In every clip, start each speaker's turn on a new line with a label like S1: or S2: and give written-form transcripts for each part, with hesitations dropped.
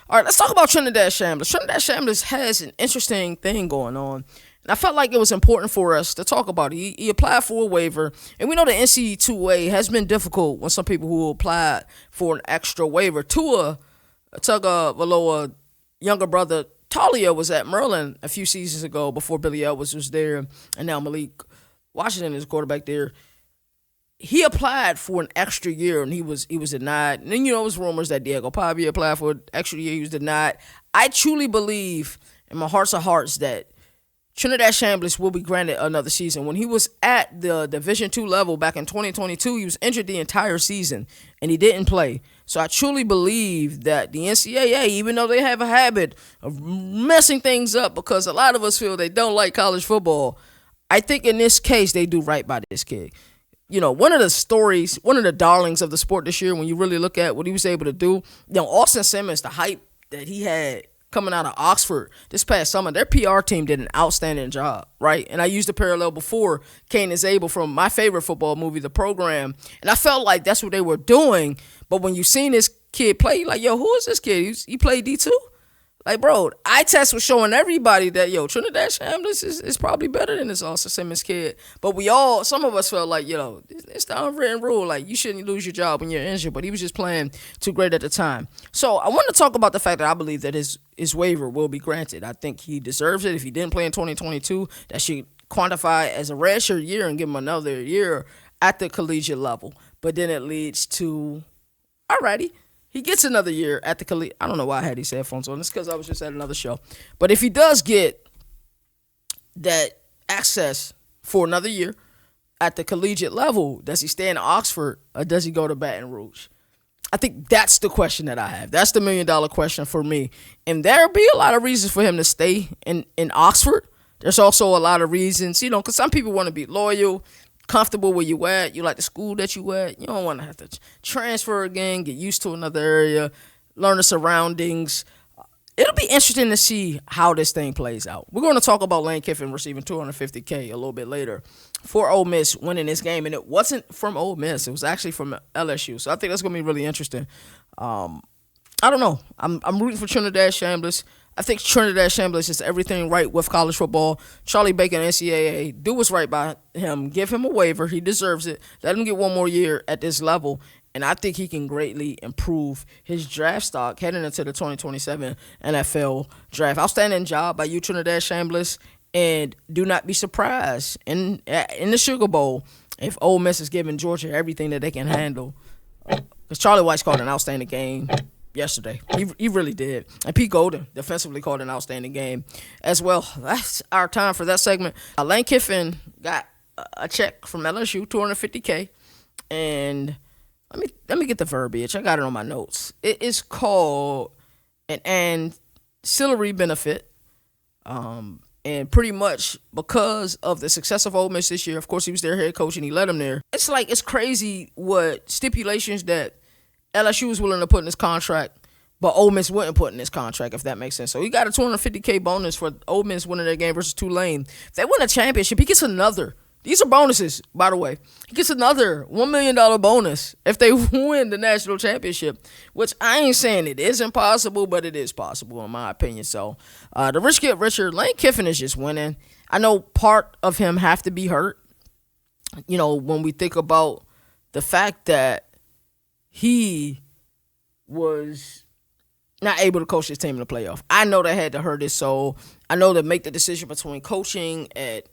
S1: All right, let's talk about Trinidad Chambliss. Trinidad Chambliss has an interesting thing going on. And I felt like it was important for us to talk about it. He applied for a waiver, and we know the NCAA has been difficult when some people who applied for an extra waiver. Tua Tagovailoa younger brother Talia was at Maryland a few seasons ago before Billy Ellis was there, and now Malik Washington is quarterback there. He applied for an extra year and he was denied. And then there was rumors that Diego Pavia applied for an extra year. He was denied. I truly believe in my hearts of hearts that Trinidad Chambliss will be granted another season. When he was at the Division II level back in 2022, he was injured the entire season and he didn't play. So I truly believe that the NCAA, even though they have a habit of messing things up because a lot of us feel they don't like college football, I think in this case they do right by this kid. One of the stories, one of the darlings of the sport this year, when you really look at what he was able to do, Austin Simmons, the hype that he had coming out of Oxford this past summer, their PR team did an outstanding job, right? And I used the parallel before, Cain is Abel from my favorite football movie, The Program, and I felt like that's what they were doing. But when you seen this kid play, you're like, yo, who is this kid? He played D2? Like, bro, eye test was showing everybody that, Trinidad Chambliss is probably better than this Austin Simmons kid. But some of us felt like, it's the unwritten rule. Like, you shouldn't lose your job when you're injured. But he was just playing too great at the time. So I want to talk about the fact that I believe that his waiver will be granted. I think he deserves it. If he didn't play in 2022, that should quantify as a redshirt year and give him another year at the collegiate level. But then it leads to, alrighty, he gets another year at the collegiate. I don't know why I had these headphones on. It's because I was just at another show. But if he does get that access for another year at the collegiate level, does he stay in Oxford or does he go to Baton Rouge? I think that's the question that I have. That's the $1 million question for me. And there'll be a lot of reasons for him to stay in Oxford. There's also a lot of reasons, because some people want to be loyal, comfortable where you at. You like the school that you at. You don't want to have to transfer again, get used to another area, learn the surroundings. It'll be interesting to see how this thing plays out. We're going to talk about Lane Kiffin receiving $250K a little bit later for Ole Miss winning this game, and it wasn't from Ole Miss. It was actually from LSU. So I think that's going to be really interesting. I don't know. I'm rooting for Trinidad Chambliss. I think Trinidad Shamblas is everything right with college football. Charlie Baker and NCAA, do what's right by him. Give him a waiver. He deserves it. Let him get one more year at this level. And I think he can greatly improve his draft stock heading into the 2027 NFL draft. Outstanding job by you, Trinidad Chambliss. And do not be surprised in the Sugar Bowl if Ole Miss is giving Georgia everything that they can handle. Because Charlie Weis called an outstanding game yesterday. He really did. And Pete Golden defensively called an outstanding game as well. That's our time for that segment. Lane Kiffin got a check from LSU, $250K. And let me get the verbiage. I got it on my notes. It is called an Ancillary Benefit. And pretty much because of the success of Ole Miss this year, of course he was their head coach and he led them there. It's crazy what stipulations that LSU was willing to put in his contract, but Ole Miss wouldn't put in his contract, if that makes sense. So he got a $250K bonus for Ole Miss winning their game versus Tulane. If they win a championship, he gets another. These are bonuses, by the way. He gets another $1 million bonus if they win the national championship, which I ain't saying it is impossible, but it is possible in my opinion. So the rich get richer. Lane Kiffin is just winning. I know part of him have to be hurt. When we think about the fact that he was not able to coach his team in the playoff. I know that had to hurt his soul. I know that make the decision between coaching at,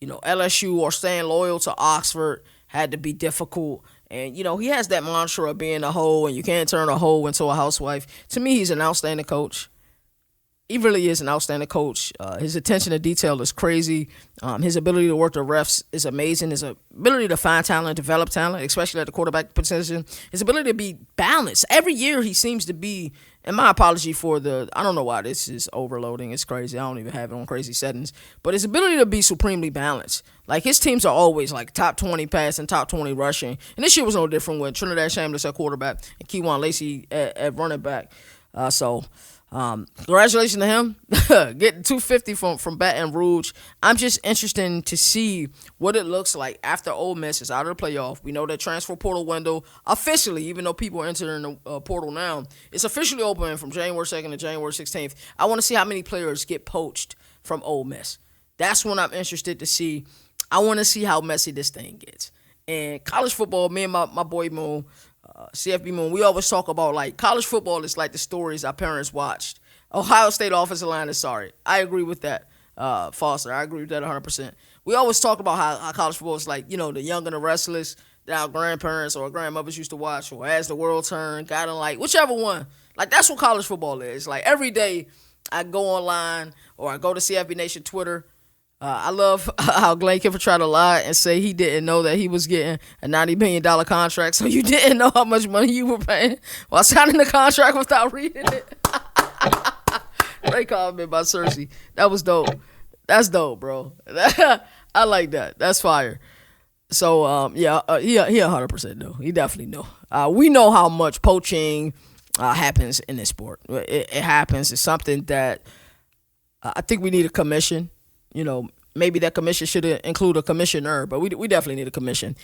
S1: LSU or staying loyal to Oxford had to be difficult. And, he has that mantra of being a hoe and you can't turn a hoe into a housewife. To me, he's an outstanding coach. He really is an outstanding coach. His attention to detail is crazy. His ability to work the refs is amazing. His ability to find talent, develop talent, especially at the quarterback position. His ability to be balanced. Every year he seems to be, and my apology for I don't know why this is overloading. It's crazy. I don't even have it on crazy settings. But his ability to be supremely balanced. Like his teams are always like top 20 passing, top 20 rushing. And this year was no different with Trinidad Chambliss at quarterback and Keywan Lacey at running back. Congratulations to him getting 250 from Baton Rouge. I'm just interested to see what it looks like after Ole Miss is out of the playoff. We know that transfer portal window officially, even though people are entering the portal now, it's officially open from January 2nd to January 16th. I want to see how many players get poached from Ole Miss. That's when I'm interested to see. I want to see how messy this thing gets. And college football, me and my boy Moon, CFB Moon, we always talk about, like, college football is like the stories our parents watched. Ohio State offensive line is sorry. I agree with that, Foster. I agree with that 100%. We always talk about how college football is like, the young and the restless that our grandparents or grandmothers used to watch, or As the World Turned, Guiding Light, whichever one. Like, that's what college football is. Like, every day I go online or I go to CFBNation Twitter. I love how Lane Kiffin tried to lie and say he didn't know that he was getting a $90 million contract, so you didn't know how much money you were paying while signing the contract without reading it. Great comment by Cersei. That was dope. That's dope, bro. I like that. That's fire. So, he 100% know. He definitely know. We know how much poaching happens in this sport. It happens. It's something that I think we need a commission. Maybe that commission should include a commissioner, but we definitely need a commission.